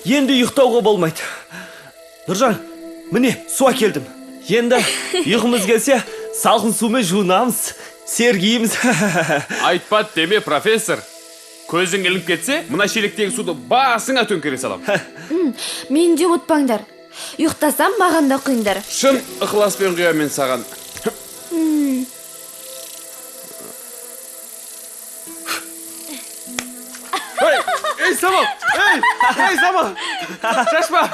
Енді ұйықтауға болмайды. Нұржан, міне, су әкелдім. Енді ұйқымыз келсе, салқын сумен жуынамыз, сергейміз. Айтпады деме, профессор. Көзің ілініп кетсе, мына шелектегі суды басыңа төңкере салам. Мен де ұмытпаңдар. Ұйықтасам, маған да құйындар. Шын ықыласпен құя мен саған. Ей, Самал! Ей, Самал! Шашпа!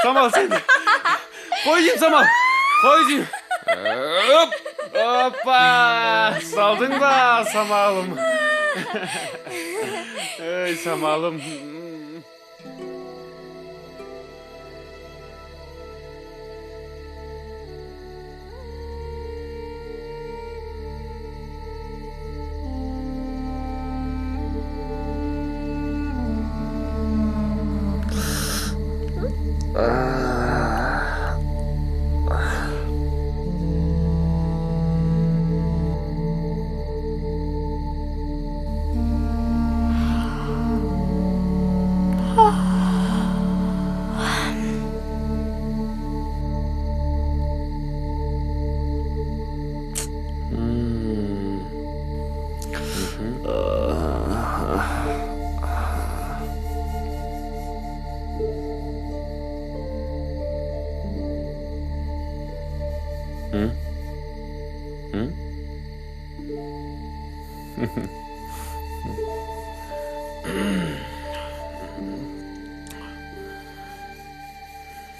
Самал, сен! Қой деймін, Самал! Қой деймін! Опа! Салдың ба, Самалым? Ей, Самалым!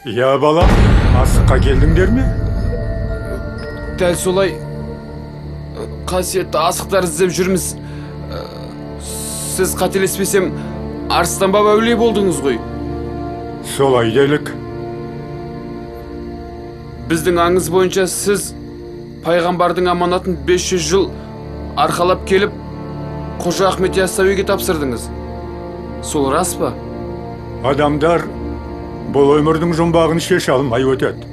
Я балам, асыққа келдіңдер ме? Дәл солай қасиетті асықтар іздеп жүрміз. Сіз қателеспесем, Арыстан баба әулие болдыңыз ғой. Солай делік. Біздің аңыз бойынша сіз пайғамбардың аманатын 500 жыл арқалап келіп, Қожа Ахмет Яссауиге тапсырдыңыз. Сол рас па? Адамдар бұл өмірдің жұмбағын шеше алмай өтеді.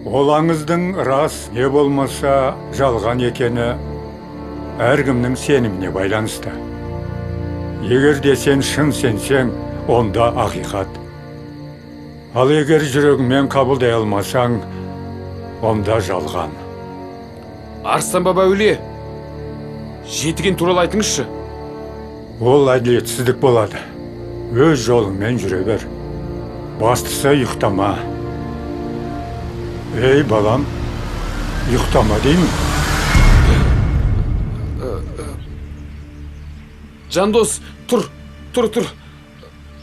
Ол аңыздың рас не болмаса жалған екені әркімнің сеніміне байланысты. Егер де сен шын сенсең, онда ақиқат. Ал егер жүрегіңмен қабылдай алмасаң, онда жалған. Арыстан баба әулие, жетіген туралы айтыңызшы. Ол әділетсіздік болады. Өз жолыңмен жүре бер. Бастысы ұйықтама. Ей балам, ұйықтама деймін. Жандос, тұр.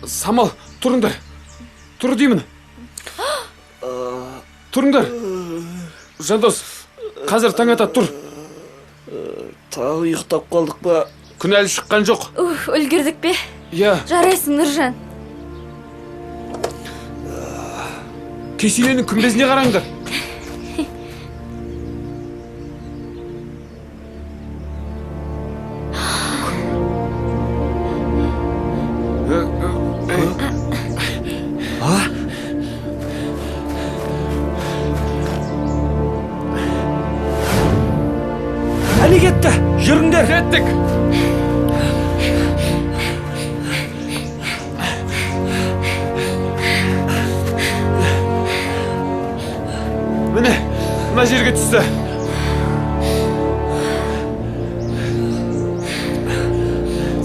Самал, тұрыңдар. Тұр деймін. Тұрыңдар. Жандос, қазір таң ата, тұр. Тағы ұйықтап қалдық па? Күн әлі шыққан жоқ. Үлгердік пе? Я. Жарайсың, Нұржан. Кеселенің күмбезіне қараңдар. Әне кетті, жүріңдер. Кеттік. Міне, мына жерге түсті.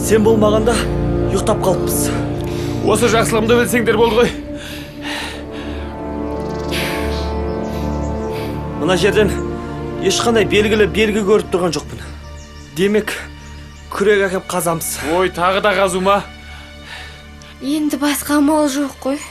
Сен болмағанда ұйықтап қалыппыз. Осы жақсылығымды білсеңдер болды ғой. Мына жерден ешқандай белгілі белгі көріп тұрған жоқпын. Демек, күрек әкеп қазамыз. Ой, тағы да қазу ма? Енді басқа амал жоқ қой.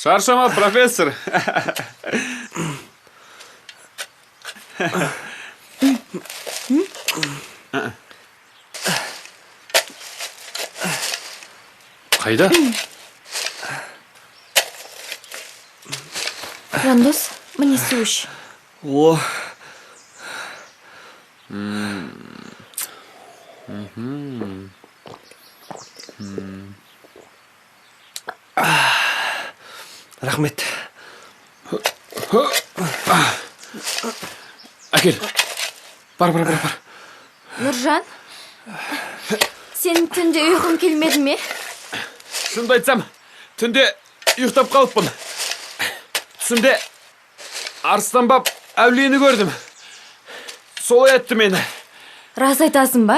Шаршама, профессор. Қайда? жандос, міне су іш. О, рахмет. Әкел. Бар. Нұржан, сенің түнде ұйқың келмеді ме? Шынымды айтсам, түнде ұйықтап қалыппын. Түсімде арыстан бап әулиені көрдім. Сол оятты мені. Рас айтасың ба?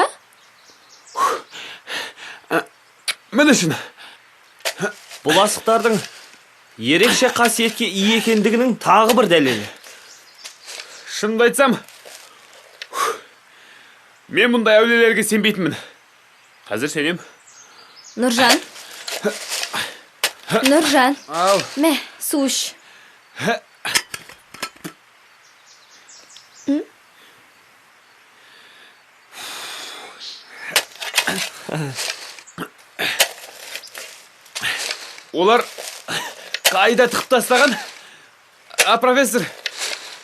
Міне шын. Бұл асықтардың ерекше қасиетке ие екендігінің тағы бір дәлелі. Шынымды айтсам, мен мұндай әулиелерге сенбейтінмін. Қазір сенем. Нұржан. Нұржан, Ал. мә, су іш. Олар қайда тықып тастаған? Профессор,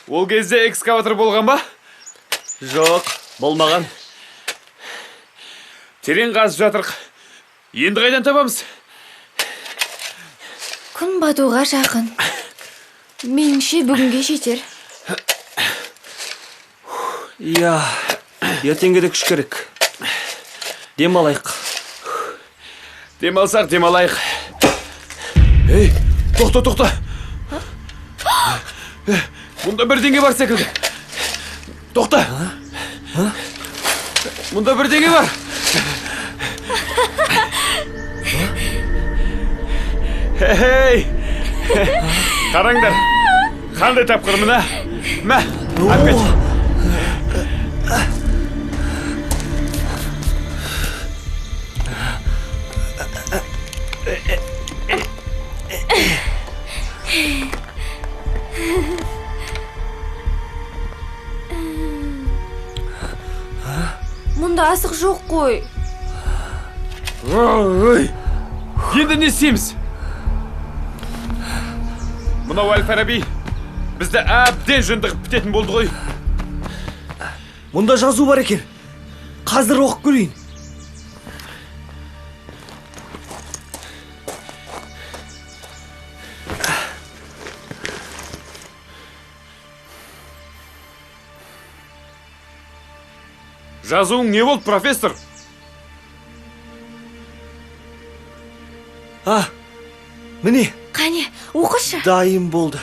ол кезде экскаватор болған ба? Жоқ, болмаған. Терең қазып жатырық. Енді қайдан табамыз? Күн батуға жақын. Меніңше бүгінге жетер. Иә, ертеңге де күш керек. Демалайық. Демалсақ, демалайық. Ей, тоқта. Мұнда бірдеңе бар секілді. Тоқта. Мұнда бірдеңе бар. Хей! Қараңдар. Қандай тапқырмын, а? Мә, әпкет. Мұнда асық жоқ қой. Ой, енді не істейміз? Мынау Әл-Фараби бізді әбден жындығып бітетін болды ғой. Мұнда жазу бар екен. Қазір оқып көрейін. Жазуың не болды, профессор? Міне, Қане, оқышы. дайын болды.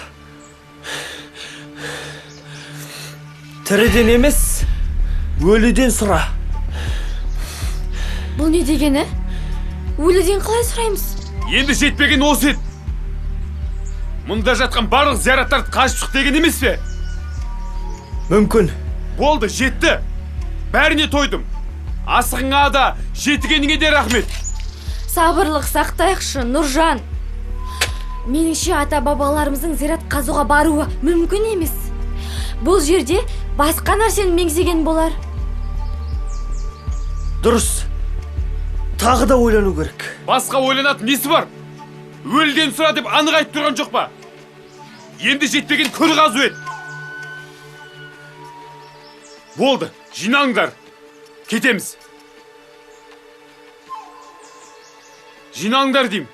Тіріден емес, өліден сұра. Бұл не дегені? Өліден қалай сұраймыз? Енді жетпеген осы еді. Мұнда жатқан барлық зияраттарды қашып шық деген емес пе? Мүмкін. Болды, жетті. Бәріне тойдым. Асығыңа да, жетігеніңе де рахмет. Сабырлық сақтайықшы, Нұржан. Меніңше ата-бабаларымыздың зират қазуға баруы мүмкін емес. Бұл жерде басқа нәрсені меңзеген болар. Дұрыс. Тағы да ойлану керек. Басқа ойланатын несі бар? Өліден сұра деп анық айтып тұрған жоқ па? Енді жетпеген көр қазу ет. Болды, жинаңдар. Кетеміз. Жинаңдар деймін.